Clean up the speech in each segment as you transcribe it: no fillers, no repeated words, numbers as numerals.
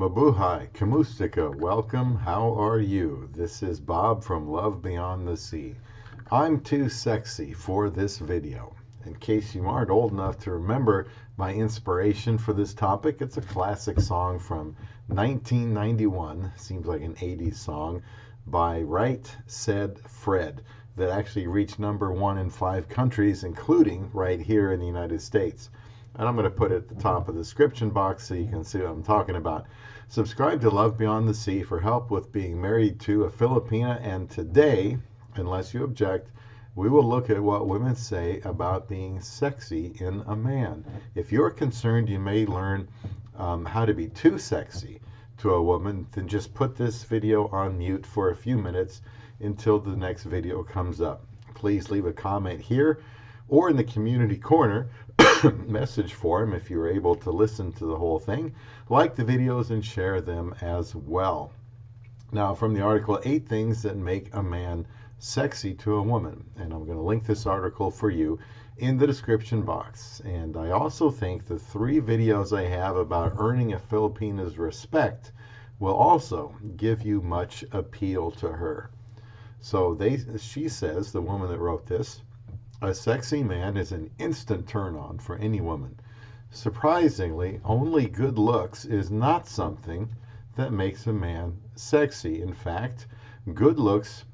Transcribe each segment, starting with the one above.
Mabuhay, Kamustika, welcome, how are you? This is Bob from Love Beyond the Sea. I'm too sexy for this video. In case you aren't old enough to remember my inspiration for this topic, it's a classic song from 1991, seems like an 80s song, by Right Said Fred, that actually reached #1 in 5 countries, including right here in the United States. And I'm going to put it at the top of the description box so you can see what I'm talking about. Subscribe to Love Beyond the Sea for help with being married to a Filipina, and today, unless you object, we will look at what women say about being sexy in a man. If you're concerned you may learn how to be too sexy to a woman, then just put this video on mute for a few minutes until the next video comes up. Please leave a comment here or in the community corner message forum if you're able to listen to the whole thing. Like the videos and share them as well. Now, from the article 8 Things That Make a Man Sexy to a Woman, and I'm going to link this article for you in the description box. And I also think the 3 videos I have about earning a Filipina's respect will also give you much appeal to her. So she says, the woman that wrote this, a sexy man is an instant turn-on for any woman. Surprisingly, only good looks is not something that makes a man sexy. In fact, good looks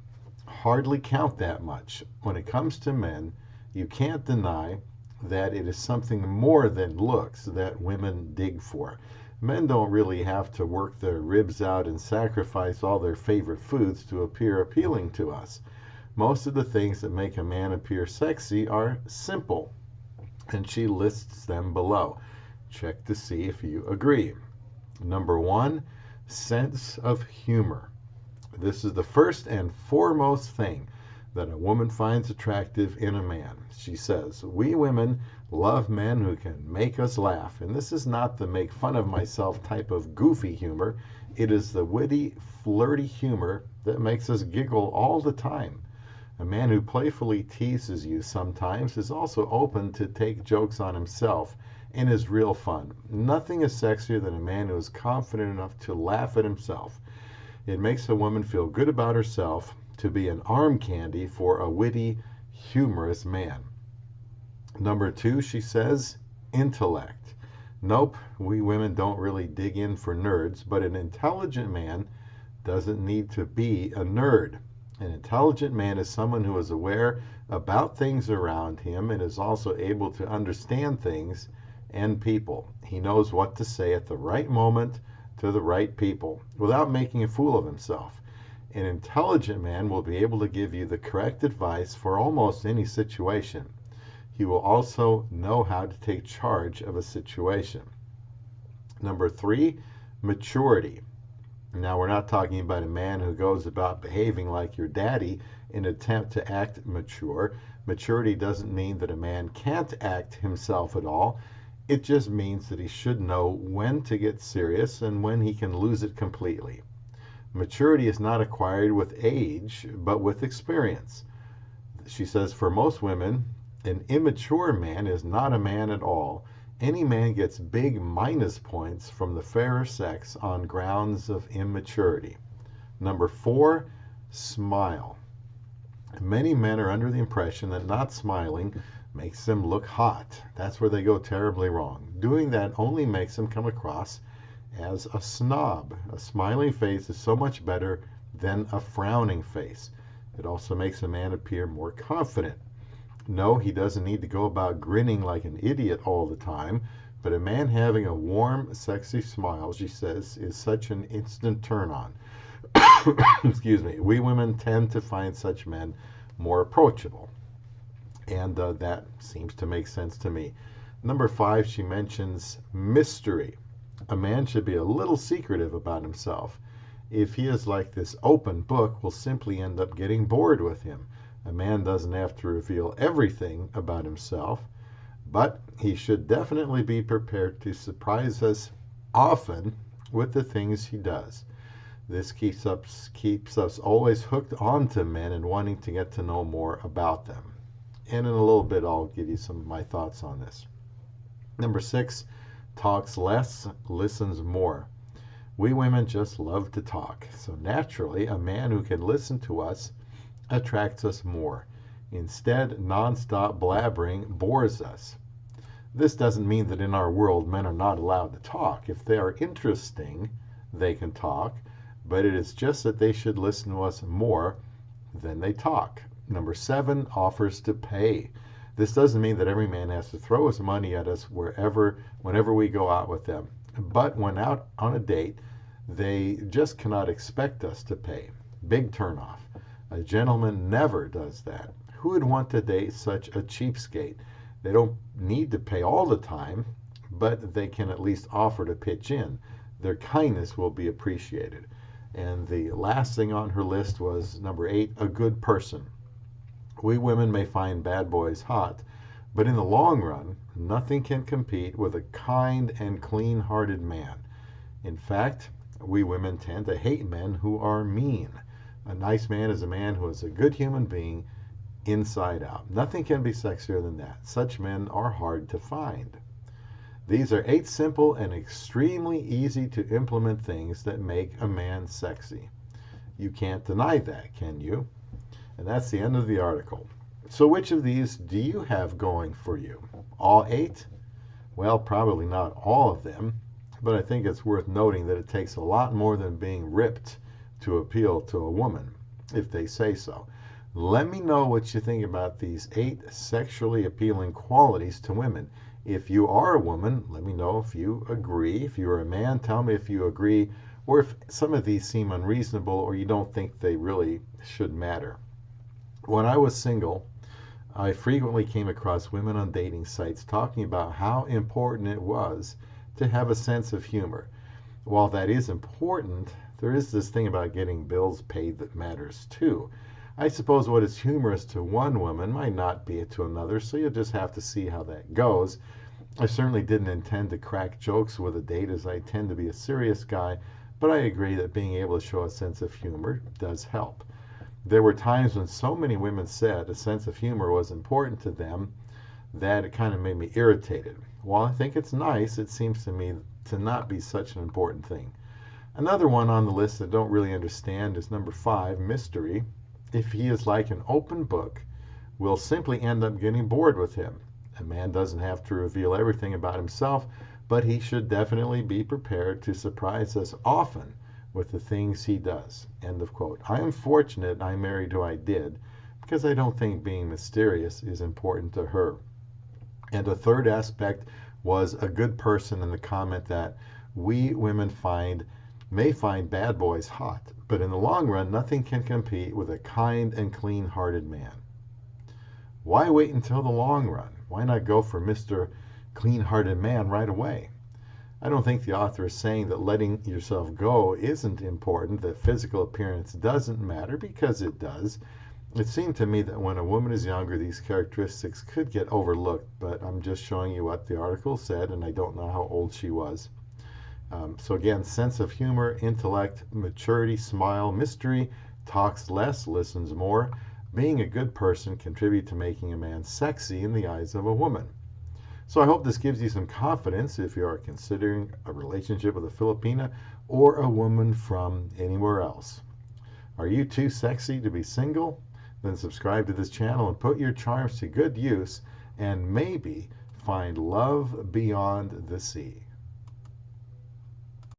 hardly count that much. When it comes to men, you can't deny that it is something more than looks that women dig for. Men don't really have to work their ribs out and sacrifice all their favorite foods to appear appealing to us. Most of the things that make a man appear sexy are simple, and she lists them below. Check to see if you agree. #1, sense of humor. This is the first and foremost thing that a woman finds attractive in a man. She says, we women love men who can make us laugh. And this is not the make fun of myself type of goofy humor. It is the witty, flirty humor that makes us giggle all the time. A man who playfully teases you sometimes is also open to take jokes on himself and is real fun. Nothing is sexier than a man who is confident enough to laugh at himself. It makes a woman feel good about herself to be an arm candy for a witty, humorous man. #2, she says, intellect. Nope, we women don't really dig in for nerds, but an intelligent man doesn't need to be a nerd. An intelligent man is someone who is aware about things around him and is also able to understand things and people. He knows what to say at the right moment to the right people without making a fool of himself. An intelligent man will be able to give you the correct advice for almost any situation. He will also know how to take charge of a situation. #3, maturity. Now, we're not talking about a man who goes about behaving like your daddy in an attempt to act mature. Maturity doesn't mean that a man can't act himself at all. It just means that he should know when to get serious and when he can lose it completely. Maturity is not acquired with age, but with experience. She says, for most women, an immature man is not a man at all. Any man gets big minus points from the fairer sex on grounds of immaturity. #4, smile. Many men are under the impression that not smiling makes them look hot. That's where they go terribly wrong. Doing that only makes them come across as a snob. A smiling face is so much better than a frowning face. It also makes a man appear more confident. No, he doesn't need to go about grinning like an idiot all the time, but a man having a warm, sexy smile, she says, is such an instant turn-on. Excuse me. We women tend to find such men more approachable, and that seems to make sense to me. #5, she mentions mystery. A man should be a little secretive about himself. If he is like this open book, we'll simply end up getting bored with him. A man doesn't have to reveal everything about himself, but he should definitely be prepared to surprise us often with the things he does. This keeps us always hooked onto men and wanting to get to know more about them. And in a little bit, I'll give you some of my thoughts on this. #6, talks less, listens more. We women just love to talk. So naturally, a man who can listen to us attracts us more. Instead, nonstop blabbering bores us. This doesn't mean that in our world men are not allowed to talk. If they are interesting, they can talk, but it is just that they should listen to us more than they talk. Number 7, offers to pay. This doesn't mean that every man has to throw his money at us whenever we go out with them. But when out on a date, they just cannot expect us to pay. Big turnoff. A gentleman never does that. Who would want to date such a cheapskate? They don't need to pay all the time, but they can at least offer to pitch in. Their kindness will be appreciated. And the last thing on her list was number 8, a good person. We women may find bad boys hot, but in the long run, nothing can compete with a kind and clean-hearted man. In fact, we women tend to hate men who are mean. A nice man is a man who is a good human being inside out. Nothing can be sexier than that. Such men are hard to find. These are 8 simple and extremely easy to implement things that make a man sexy. You can't deny that, can you? And that's the end of the article. So which of these do you have going for you? All 8? Well, probably not all of them, but I think it's worth noting that it takes a lot more than being ripped to appeal to a woman, if they say so. Let me know what you think about these 8 sexually appealing qualities to women. If you are a woman, let me know if you agree. If you're a man, tell me if you agree, or if some of these seem unreasonable or you don't think they really should matter. When I was single, I frequently came across women on dating sites talking about how important it was to have a sense of humor. While that is important, there is this thing about getting bills paid that matters too. I suppose what is humorous to one woman might not be it to another, so you'll just have to see how that goes. I certainly didn't intend to crack jokes with a date, as I tend to be a serious guy, but I agree that being able to show a sense of humor does help. There were times when so many women said a sense of humor was important to them that it kind of made me irritated. While I think it's nice, it seems to me to not be such an important thing. Another one on the list that I don't really understand is number 5, mystery. If he is like an open book, we'll simply end up getting bored with him. A man doesn't have to reveal everything about himself, but he should definitely be prepared to surprise us often with the things he does. End of quote. I am fortunate I married who I did, because I don't think being mysterious is important to her. And a third aspect was a good person, in the comment that we women may find bad boys hot, but in the long run, nothing can compete with a kind and clean-hearted man. Why wait until the long run? Why not go for Mr. Clean-hearted man right away? I don't think the author is saying that letting yourself go isn't important, that physical appearance doesn't matter, because it does. It seemed to me that when a woman is younger, these characteristics could get overlooked, but I'm just showing you what the article said, and I don't know how old she was. So again, sense of humor, intellect, maturity, smile, mystery, talks less, listens more. Being a good person contribute to making a man sexy in the eyes of a woman. So I hope this gives you some confidence if you are considering a relationship with a Filipina or a woman from anywhere else. Are you too sexy to be single? Then subscribe to this channel and put your charms to good use, and maybe find love beyond the sea.